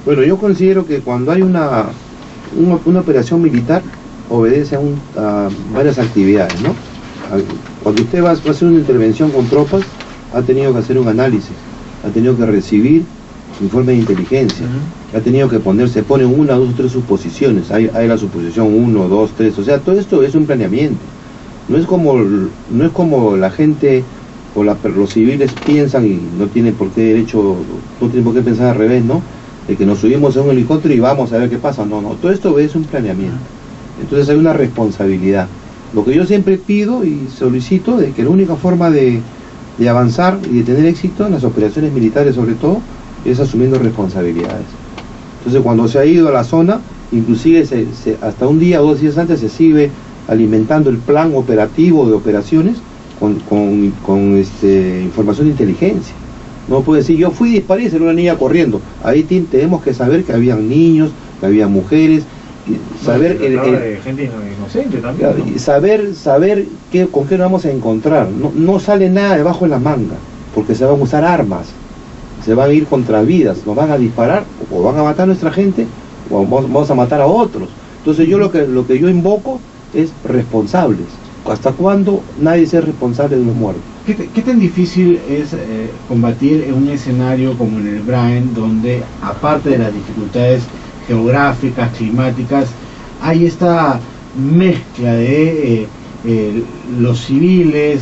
Bueno, yo considero que cuando hay una operación militar, obedece a varias actividades, ¿no? Cuando usted va a hacer una intervención con tropas, ha tenido que hacer un análisis, ha tenido que recibir informe de inteligencia, ha tenido que se ponen 1, 2 o 3 suposiciones, hay la suposición 1, 2, 3, o sea, todo esto es un planeamiento. No es como la gente o los civiles piensan, y no tienen por qué pensar al revés, ¿no? De que nos subimos a un helicóptero y vamos a ver qué pasa. No, todo esto es un planeamiento. Entonces hay una responsabilidad. Lo que yo siempre pido y solicito de que la única forma de avanzar y de tener éxito en las operaciones militares, sobre todo, es asumiendo responsabilidades. Entonces, cuando se ha ido a la zona, inclusive hasta un día o 2 días antes se sigue alimentando el plan operativo de operaciones con información de inteligencia. No puede decir, yo fui y disparé y salió una niña corriendo. Ahí tenemos que saber que habían niños, que había mujeres, saber de gente inocente también, ¿no? saber con qué nos vamos a encontrar. No sale nada debajo de la manga, porque se van a usar armas, se van a ir contra vidas, nos van a disparar, o van a matar a nuestra gente, o vamos a matar a otros. Entonces yo lo que yo invoco es responsables. ¿Hasta cuándo nadie sea responsable de los muertos? ¿Qué tan difícil es combatir en un escenario como en el Brain, donde aparte de las dificultades geográficas, climáticas, hay esta mezcla de los civiles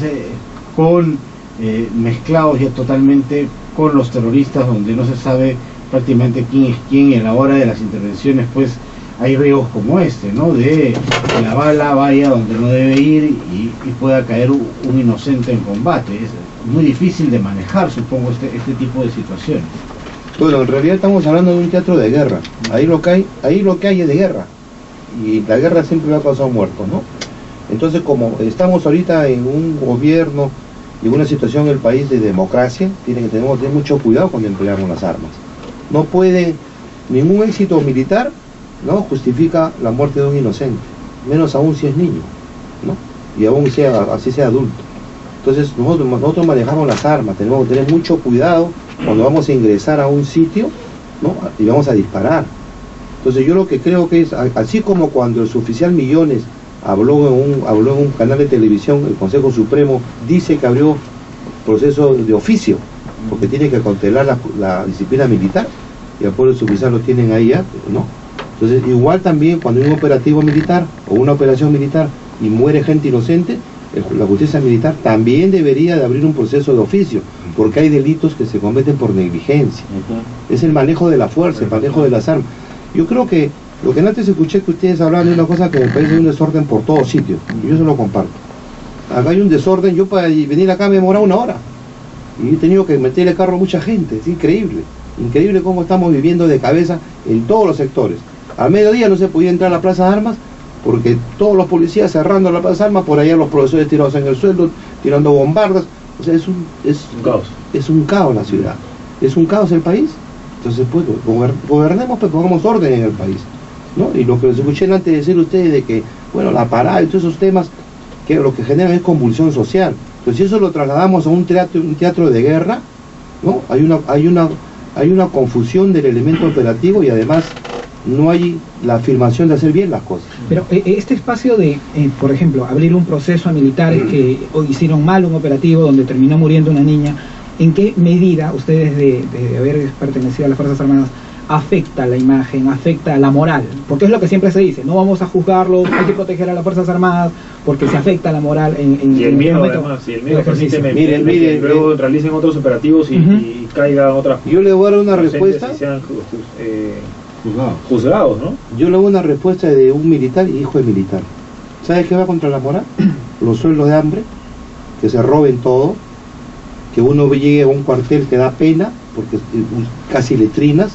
mezclados ya totalmente con los terroristas, donde no se sabe prácticamente quién es quién, y a la hora de las intervenciones pues hay riesgos como ¿no? De que la bala vaya donde no debe ir y pueda caer un inocente en combate? Es muy difícil de manejar, supongo, este tipo de situaciones. Bueno, en realidad estamos hablando de un teatro de guerra. Ahí lo que hay es de guerra. Y la guerra siempre ha causado muertos, ¿no? Entonces, como estamos ahorita en un gobierno y en una situación en el país de democracia, tenemos que tener mucho cuidado cuando empleamos las armas. No puede, ningún éxito militar, ¿no?, justifica la muerte de un inocente, menos aún si es niño, ¿no? Y aún así sea adulto. Entonces nosotros manejamos las armas, tenemos que tener mucho cuidado cuando vamos a ingresar a un sitio, ¿no?, y vamos a disparar. Entonces yo lo que creo que es, así como cuando el suboficial Millones habló en un canal de televisión, el Consejo Supremo dice que abrió proceso de oficio, porque tiene que cautelar la disciplina militar, y al pueblo suboficial lo tienen ahí ya, ¿no? Entonces igual también cuando hay un operativo militar o una operación militar y muere gente inocente, la justicia militar también debería de abrir un proceso de oficio, porque hay delitos que se cometen por negligencia. Es el manejo de la fuerza, el manejo de las armas. Yo creo que lo que antes escuché que ustedes hablaban de una cosa que me parece un desorden por todos sitios, y yo se lo comparto. Acá hay un desorden, yo para venir acá me demoraba 1 hora, y he tenido que meterle carro a mucha gente, es increíble cómo estamos viviendo de cabeza en todos los sectores. Al mediodía no se podía entrar a la Plaza de Armas, porque todos los policías cerrando la Plaza de Armas, por allá los profesores tirados en el suelo, tirando bombardas. O sea, es un caos. Es un caos la ciudad, es un caos el país. Entonces, pues, gobernemos, pues pongamos orden en el país, ¿no? Y lo que les escuché antes decir ustedes de que, bueno, la parada y todos esos temas, que lo que generan es convulsión social. Entonces, si eso lo trasladamos a un teatro de guerra, ¿no?, hay una confusión del elemento operativo, y además no hay la afirmación de hacer bien las cosas. Pero este espacio de, por ejemplo, abrir un proceso a militares que hicieron mal un operativo donde terminó muriendo una niña, ¿en qué medida ustedes de haber pertenecido a las Fuerzas Armadas afecta la imagen, afecta la moral? Porque es lo que siempre se dice, no vamos a juzgarlo, hay que proteger a las Fuerzas Armadas porque se afecta la moral y el miedo, además, si el miedo permite que luego realicen otros operativos y caiga otra. Yo le voy a dar una respuesta. Si sean juzgados, ¿no? Yo le doy una respuesta de un militar y hijo de militar. ¿Sabes qué va contra la moral? Los sueldos de hambre, que se roben todo, que uno llegue a un cuartel que da pena, porque casi letrinas,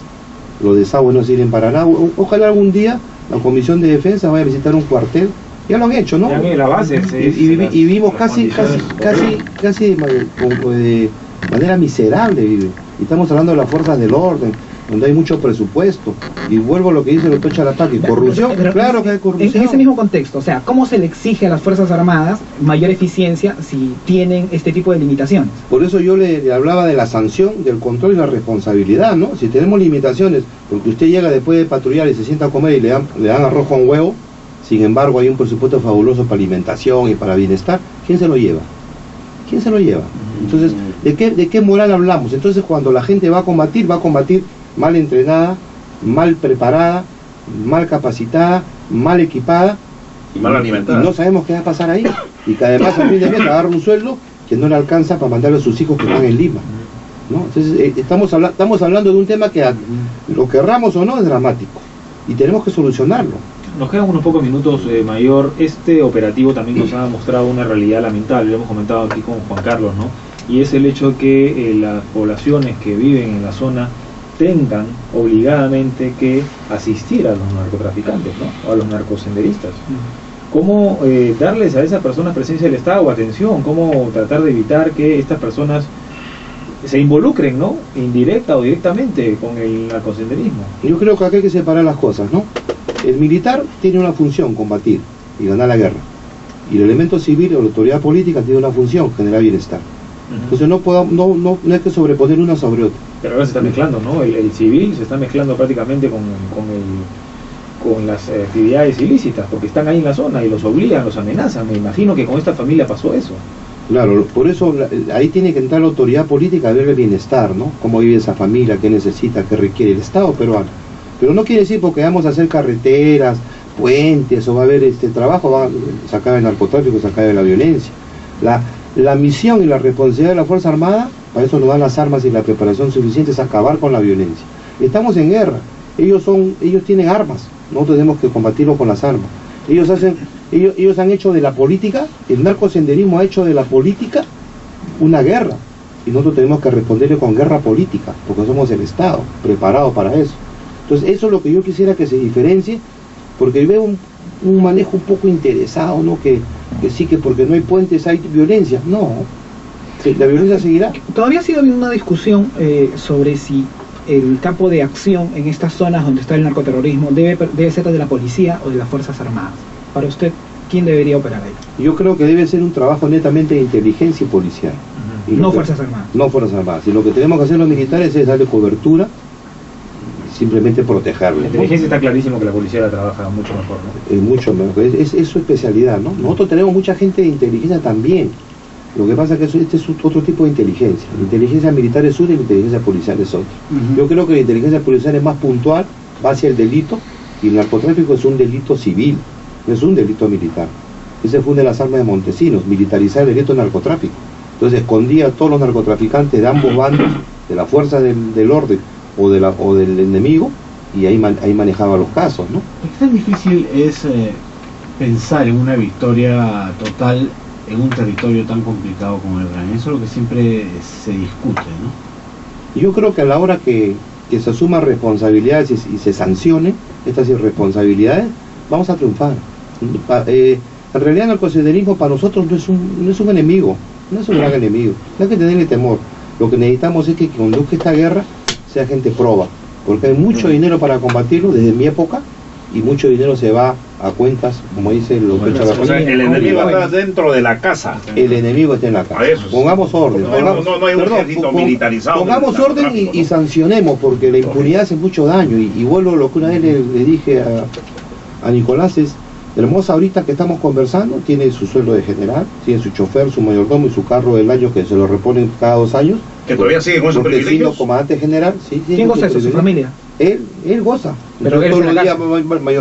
los desagües no sirven para nada. Ojalá algún día la Comisión de Defensa vaya a visitar un cuartel. Ya lo han hecho, ¿no? Ya en la base. Y vivimos casi de manera miserable, vive. Y estamos hablando de las fuerzas del orden. donde hay mucho presupuesto. Y vuelvo a lo que dice el doctor Chalapaque, corrupción, claro que hay corrupción. En ese mismo contexto, o sea, ¿cómo se le exige a las Fuerzas Armadas mayor eficiencia si tienen este tipo de limitaciones? Por eso yo le hablaba de la sanción, del control y la responsabilidad, ¿no? Si tenemos limitaciones, porque usted llega después de patrullar y se sienta a comer y le dan arroz con huevo, sin embargo hay un presupuesto fabuloso para alimentación y para bienestar, ¿quién se lo lleva? ¿Quién se lo lleva? Entonces, ¿de qué moral hablamos? Entonces, cuando la gente va a combatir mal entrenada, mal preparada, mal capacitada, mal equipada y mal alimentada. Y no sabemos qué va a pasar ahí. Y que además a fin de mes agarra un sueldo que no le alcanza para mandarle a sus hijos que están en Lima, ¿no? Entonces, estamos hablando de un tema que, lo querramos o no, es dramático. Y tenemos que solucionarlo. Nos quedan unos pocos minutos, Mayor. Este operativo también nos ha mostrado una realidad lamentable, lo hemos comentado aquí con Juan Carlos, ¿no? Y es el hecho de que las poblaciones que viven en la zona tengan obligadamente que asistir a los narcotraficantes, ¿no? O a los narcosenderistas. ¿Cómo darles a esas personas presencia del Estado o atención? ¿Cómo tratar de evitar que estas personas se involucren, ¿no? Indirecta o directamente con el narcosenderismo? Yo creo que acá hay que separar las cosas, ¿no? El militar tiene una función, combatir y ganar la guerra. Y el elemento civil o la autoridad política tiene una función, generar bienestar. Entonces no hay que sobreponer una sobre otra. Pero ahora se está mezclando, ¿no? El civil se está mezclando prácticamente con las actividades ilícitas, porque están ahí en la zona y los obligan, los amenazan. Me imagino que con esta familia pasó eso. Claro, por eso ahí tiene que entrar la autoridad política a ver el bienestar, ¿no? Cómo vive esa familia, qué necesita, qué requiere el Estado peruano. Pero no quiere decir porque vamos a hacer carreteras, puentes, o va a haber trabajo, va a sacar el narcotráfico, sacar la violencia. La misión y la responsabilidad de la Fuerza Armada, para eso nos dan las armas y la preparación suficiente, es acabar con la violencia. Estamos en guerra, ellos tienen armas, nosotros tenemos que combatirlo con las armas. Ellos han hecho de la política, el narcosenderismo ha hecho de la política una guerra, y nosotros tenemos que responderle con guerra política, porque somos el Estado, preparado para eso. Entonces eso es lo que yo quisiera que se diferencie, porque veo un manejo un poco interesado, ¿no? Que sí, que porque no hay puentes hay violencia. No, la violencia seguirá. Todavía ha sido una discusión sobre si el campo de acción en estas zonas donde está el narcoterrorismo debe ser de la policía o de las Fuerzas Armadas. Para usted, ¿quién debería operar ahí? Yo creo que debe ser un trabajo netamente de inteligencia y policial. Y no Fuerzas Armadas. No Fuerzas Armadas. Y lo que tenemos que hacer los militares es darle cobertura, simplemente protegerlo. La inteligencia, ¿no? Está clarísimo que la policía la trabaja mucho mejor, ¿no? Mucho mejor, es su especialidad, ¿no? Nosotros tenemos mucha gente de inteligencia también. Lo que pasa es que este es otro tipo de inteligencia. La inteligencia militar es una y la inteligencia policial es otra. Yo creo que la inteligencia policial es más puntual, va hacia el delito, y el narcotráfico es un delito civil, no es un delito militar. Ese fue una de las armas de Montesinos, militarizar el delito de narcotráfico. Entonces escondía a todos los narcotraficantes de ambos bandos, de la fuerza del orden o del enemigo, y ahí manejaba los casos, ¿no? ¿Qué tan difícil es pensar en una victoria total en un territorio tan complicado como el Gran? Eso es lo que siempre se discute, ¿no? Yo creo que a la hora que se asuman responsabilidades y se sancionen estas irresponsabilidades, vamos a triunfar. En realidad el narcosenderismo para nosotros no es un enemigo, no es un gran enemigo, no hay que tenerle temor. Lo que necesitamos es que conduzca esta guerra sea gente proba, porque hay mucho dinero para combatirlo desde mi época, y mucho dinero se va a cuentas, como dice el doctor Chalapaque. O sea, el enemigo está dentro de la casa. El enemigo está en la casa. Pongamos orden. No hay un ejército militarizado. Pongamos orden y sancionemos, porque la impunidad hace mucho daño. Y vuelvo a lo que una vez le dije a Nicolás, es hermosa ahorita que estamos conversando, tiene su sueldo de general, tiene su chofer, su mayordomo y su carro del año que se lo reponen cada 2 años. Que todavía sigue con esos privilegios. Siendo comandante general, sí. ¿Quién goza eso? ¿Su familia? Él goza. Pero él todos los días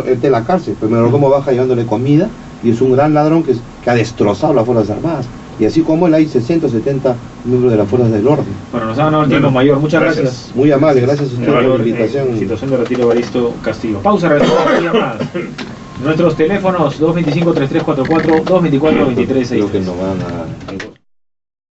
está en la cárcel, pero el mayordomo baja llevándole comida, y es un gran ladrón que ha destrozado las Fuerzas Armadas. Y así como él hay 60 o 70 miembros de las Fuerzas del Orden. Bueno, nos ha ganado el tiempo, Mayor. Muchas gracias. Muy amable, gracias a usted por la invitación. Situación de retiro, Evaristo Castillo. Pausa, llamadas. Nuestros teléfonos 225-3344, 224-2363. Creo que no van a...